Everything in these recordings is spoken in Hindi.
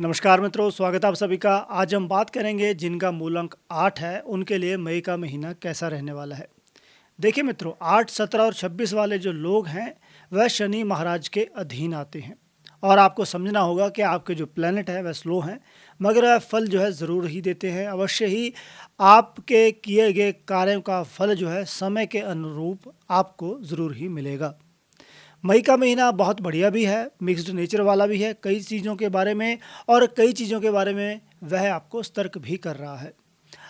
नमस्कार मित्रों, स्वागत है आप सभी का। आज हम बात करेंगे जिनका मूलांक 8 है उनके लिए मई का महीना कैसा रहने वाला है। देखिए मित्रों, 8, 17 और 26 वाले जो लोग हैं वह शनि महाराज के अधीन आते हैं और आपको समझना होगा कि आपके जो प्लैनेट है वह स्लो हैं, मगर वह फल जो है ज़रूर ही देते हैं। अवश्य ही आपके किए गए कार्यों का फल जो है समय के अनुरूप आपको ज़रूर ही मिलेगा। मई का महीना बहुत बढ़िया भी है, मिक्स्ड नेचर वाला भी है कई चीज़ों के बारे में, और कई चीज़ों के बारे में वह आपको सतर्क भी कर रहा है।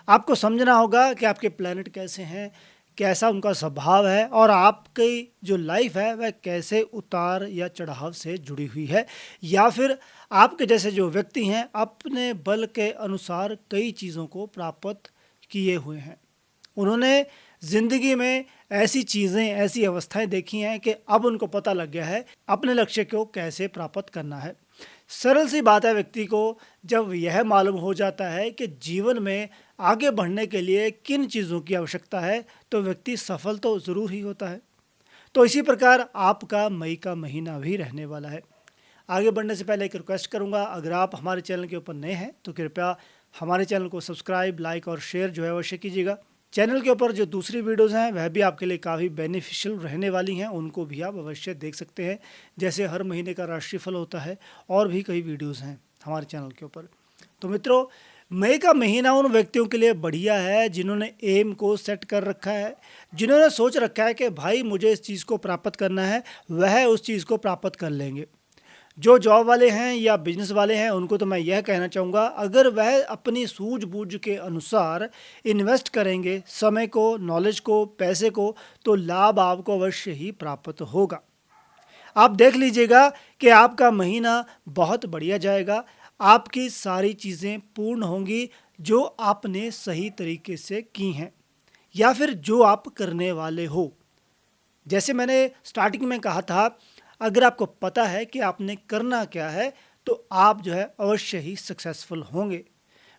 आपको समझना होगा कि आपके प्लैनेट कैसे हैं, कैसा उनका स्वभाव है और आपकी जो लाइफ है वह कैसे उतार या चढ़ाव से जुड़ी हुई है, या फिर आपके जैसे जो व्यक्ति हैं अपने बल के अनुसार कई चीज़ों को प्राप्त किए हुए हैं। उन्होंने ज़िंदगी में ऐसी चीज़ें, ऐसी अवस्थाएं देखी हैं कि अब उनको पता लग गया है अपने लक्ष्य को कैसे प्राप्त करना है। सरल सी बात है, व्यक्ति को जब यह मालूम हो जाता है कि जीवन में आगे बढ़ने के लिए किन चीज़ों की आवश्यकता है, तो व्यक्ति सफल तो ज़रूर ही होता है। तो इसी प्रकार आपका मई का महीना भी रहने वाला है। आगे बढ़ने से पहले एक रिक्वेस्ट करूंगा, अगर आप हमारे चैनल के ऊपर नए हैं तो कृपया हमारे चैनल को सब्सक्राइब, लाइक और शेयर जो है अवश्य कीजिएगा। चैनल के ऊपर जो दूसरी वीडियोज़ हैं वह भी आपके लिए काफ़ी बेनिफिशियल रहने वाली हैं, उनको भी आप अवश्य देख सकते हैं। जैसे हर महीने का राशिफल होता है और भी कई वीडियोज़ हैं हमारे चैनल के ऊपर। तो मित्रों, मई का महीना उन व्यक्तियों के लिए बढ़िया है जिन्होंने एम को सेट कर रखा है, जिन्होंने सोच रखा है कि भाई मुझे इस चीज़ को प्राप्त करना है, वह उस चीज़ को प्राप्त कर लेंगे। जो जॉब वाले हैं या बिजनेस वाले हैं उनको तो मैं यह कहना चाहूँगा, अगर वह अपनी सूझबूझ के अनुसार इन्वेस्ट करेंगे समय को, नॉलेज को, पैसे को, तो लाभ आपको अवश्य ही प्राप्त होगा। आप देख लीजिएगा कि आपका महीना बहुत बढ़िया जाएगा, आपकी सारी चीज़ें पूर्ण होंगी जो आपने सही तरीके से की हैं या फिर जो आप करने वाले हो। जैसे मैंने स्टार्टिंग में कहा था, अगर आपको पता है कि आपने करना क्या है तो आप जो है अवश्य ही सक्सेसफुल होंगे।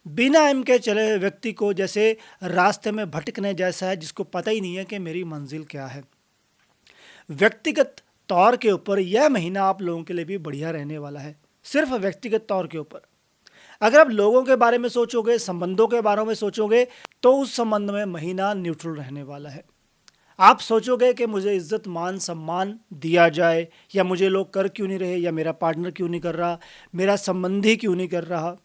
बिना एम के चले हुए व्यक्ति को जैसे रास्ते में भटकने जैसा है, जिसको पता ही नहीं है कि मेरी मंजिल क्या है। व्यक्तिगत तौर के ऊपर यह महीना आप लोगों के लिए भी बढ़िया रहने वाला है। सिर्फ व्यक्तिगत तौर के ऊपर अगर आप लोगों के बारे में सोचोगे, संबंधों के बारे में सोचोगे, तो उस संबंध में महीना न्यूट्रल रहने वाला है। आप सोचोगे कि मुझे इज्जत, मान, सम्मान दिया जाए, या मुझे लोग कर क्यों नहीं रहे, या मेरा पार्टनर क्यों नहीं कर रहा, मेरा संबंधी क्यों नहीं कर रहा,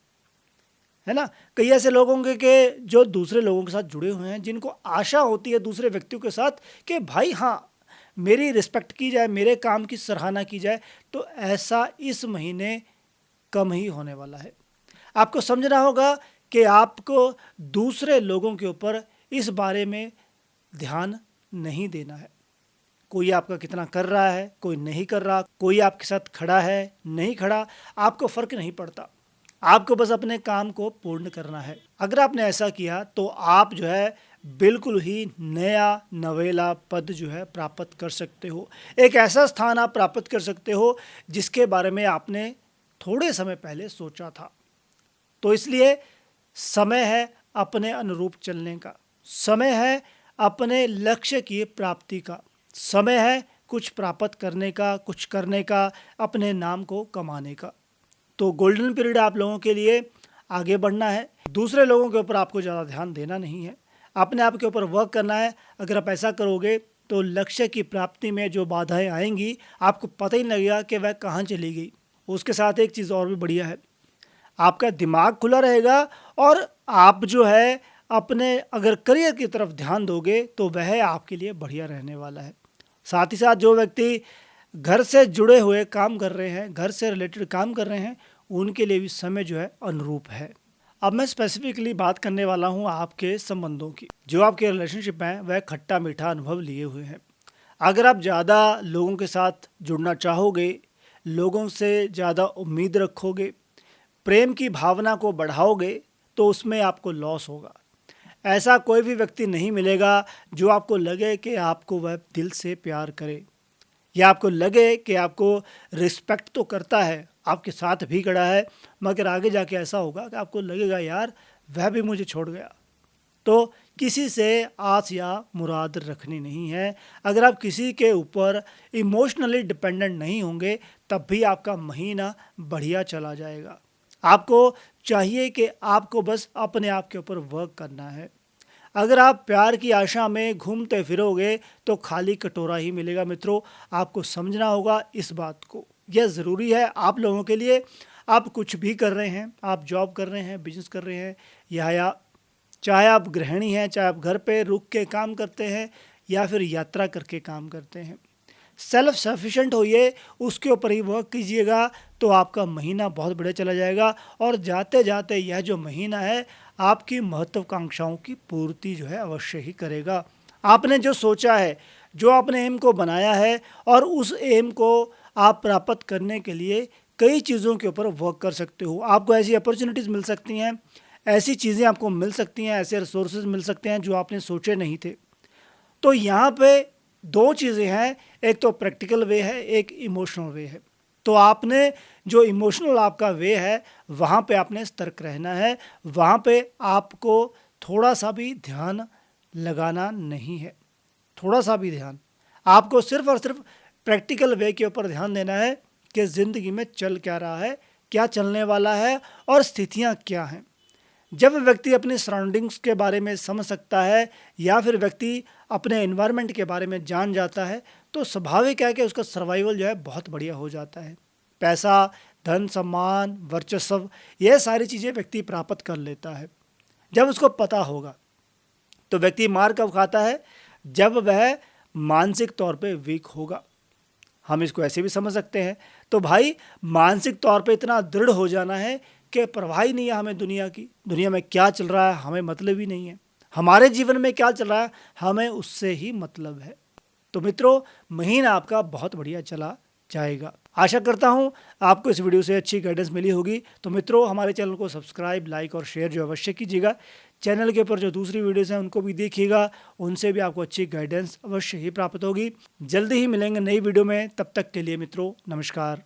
है ना। कई ऐसे लोग होंगे कि जो दूसरे लोगों के साथ जुड़े हुए हैं, जिनको आशा होती है दूसरे व्यक्तियों के साथ कि भाई हाँ, मेरी रिस्पेक्ट की जाए, मेरे काम की सराहना की जाए, तो ऐसा इस महीने कम ही होने वाला है। आपको समझना होगा कि आपको दूसरे लोगों के ऊपर इस बारे में ध्यान नहीं देना है। कोई आपका कितना कर रहा है, कोई नहीं कर रहा, कोई आपके साथ खड़ा है, नहीं खड़ा, आपको फर्क नहीं पड़ता। आपको बस अपने काम को पूर्ण करना है। अगर आपने ऐसा किया तो आप जो है बिल्कुल ही नया नवेला पद जो है प्राप्त कर सकते हो। एक ऐसा स्थान आप प्राप्त कर सकते हो जिसके बारे में आपने थोड़े समय पहले सोचा था। तो इसलिए समय है अपने अनुरूप चलने का, समय है अपने लक्ष्य की प्राप्ति का, समय है कुछ प्राप्त करने का, कुछ करने का, अपने नाम को कमाने का। तो गोल्डन पीरियड आप लोगों के लिए आगे बढ़ना है। दूसरे लोगों के ऊपर आपको ज़्यादा ध्यान देना नहीं है, अपने आप के ऊपर वर्क करना है। अगर आप ऐसा करोगे तो लक्ष्य की प्राप्ति में जो बाधाएं आएंगी आपको पता ही नहीं लगेगा कि वह कहाँ चली गई। उसके साथ एक चीज़ और भी बढ़िया है, आपका दिमाग खुला रहेगा और आप जो है अपने अगर करियर की तरफ ध्यान दोगे तो वह आपके लिए बढ़िया रहने वाला है। साथ ही साथ जो व्यक्ति घर से जुड़े हुए काम कर रहे हैं, घर से रिलेटेड काम कर रहे हैं, उनके लिए भी समय जो है अनुरूप है। अब मैं स्पेसिफिकली बात करने वाला हूँ आपके संबंधों की। जो आपके रिलेशनशिप हैं वह खट्टा मीठा अनुभव लिए हुए हैं। अगर आप ज़्यादा लोगों के साथ जुड़ना चाहोगे, लोगों से ज़्यादा उम्मीद रखोगे, प्रेम की भावना को बढ़ाओगे, तो उसमें आपको लॉस होगा। ऐसा कोई भी व्यक्ति नहीं मिलेगा जो आपको लगे कि आपको वह दिल से प्यार करे, या आपको लगे कि आपको रिस्पेक्ट तो करता है, आपके साथ भी खड़ा है, मगर आगे जाके ऐसा होगा कि आपको लगेगा यार वह भी मुझे छोड़ गया। तो किसी से आस या मुराद रखनी नहीं है। अगर आप किसी के ऊपर इमोशनली डिपेंडेंट नहीं होंगे तब भी आपका महीना बढ़िया चला जाएगा। आपको चाहिए कि आपको बस अपने आप के ऊपर वर्क करना है। अगर आप प्यार की आशा में घूमते फिरोगे तो खाली कटोरा ही मिलेगा मित्रों। आपको समझना होगा इस बात को। यह ज़रूरी है आप लोगों के लिए। आप कुछ भी कर रहे हैं, आप जॉब कर रहे हैं, बिजनेस कर रहे हैं, या चाहे आप गृहिणी हैं, चाहे आप घर पे रुक के काम करते हैं या फिर यात्रा करके काम करते हैं, सेल्फ सफिशिएंट होइए, उसके ऊपर ही वर्क कीजिएगा तो आपका महीना बहुत बढ़िया चला जाएगा। और जाते जाते यह जो महीना है आपकी महत्वाकांक्षाओं की पूर्ति जो है अवश्य ही करेगा। आपने जो सोचा है, जो आपने एम को बनाया है, और उस एम को आप प्राप्त करने के लिए कई चीज़ों के ऊपर वर्क कर सकते हो। आपको ऐसी अपॉर्चुनिटीज़ मिल सकती हैं, ऐसी चीज़ें आपको मिल सकती हैं, ऐसे रिसोर्सेज मिल सकते हैं जो आपने सोचे नहीं थे। तो यहाँ पे दो चीज़ें हैं, एक तो प्रैक्टिकल वे है, एक इमोशनल वे है। तो आपने जो इमोशनल आपका वे है वहाँ पे आपने सतर्क रहना है, वहाँ पे आपको थोड़ा सा भी ध्यान लगाना नहीं है। थोड़ा सा भी ध्यान, आपको सिर्फ और सिर्फ प्रैक्टिकल वे के ऊपर ध्यान देना है कि ज़िंदगी में चल क्या रहा है, क्या चलने वाला है और स्थितियाँ क्या हैं। जब व्यक्ति अपने सराउंडिंग्स के बारे में समझ सकता है या फिर व्यक्ति अपने एनवायरनमेंट के बारे में जान जाता है तो स्वाभाविक है कि उसका सर्वाइवल जो है बहुत बढ़िया हो जाता है। पैसा, धन, सम्मान, वर्चस्व, ये सारी चीज़ें व्यक्ति प्राप्त कर लेता है जब उसको पता होगा। तो व्यक्ति मार कब खाता है? जब वह मानसिक तौर पे वीक होगा। हम इसको ऐसे भी समझ सकते हैं। तो भाई मानसिक तौर पे इतना दृढ़ हो जाना है कि परवाह ही नहीं है हमें दुनिया की, दुनिया में क्या चल रहा है हमें मतलब ही नहीं है, हमारे जीवन में क्या चल रहा है हमें उससे ही मतलब है। तो मित्रों, महीना आपका बहुत बढ़िया चला जाएगा। आशा करता हूँ आपको इस वीडियो से अच्छी गाइडेंस मिली होगी। तो मित्रों, हमारे चैनल को सब्सक्राइब, लाइक और शेयर जो अवश्य कीजिएगा। चैनल के ऊपर जो दूसरी वीडियोस हैं उनको भी देखिएगा, उनसे भी आपको अच्छी गाइडेंस अवश्य ही प्राप्त होगी। जल्दी ही मिलेंगे नई वीडियो में, तब तक के लिए मित्रों नमस्कार।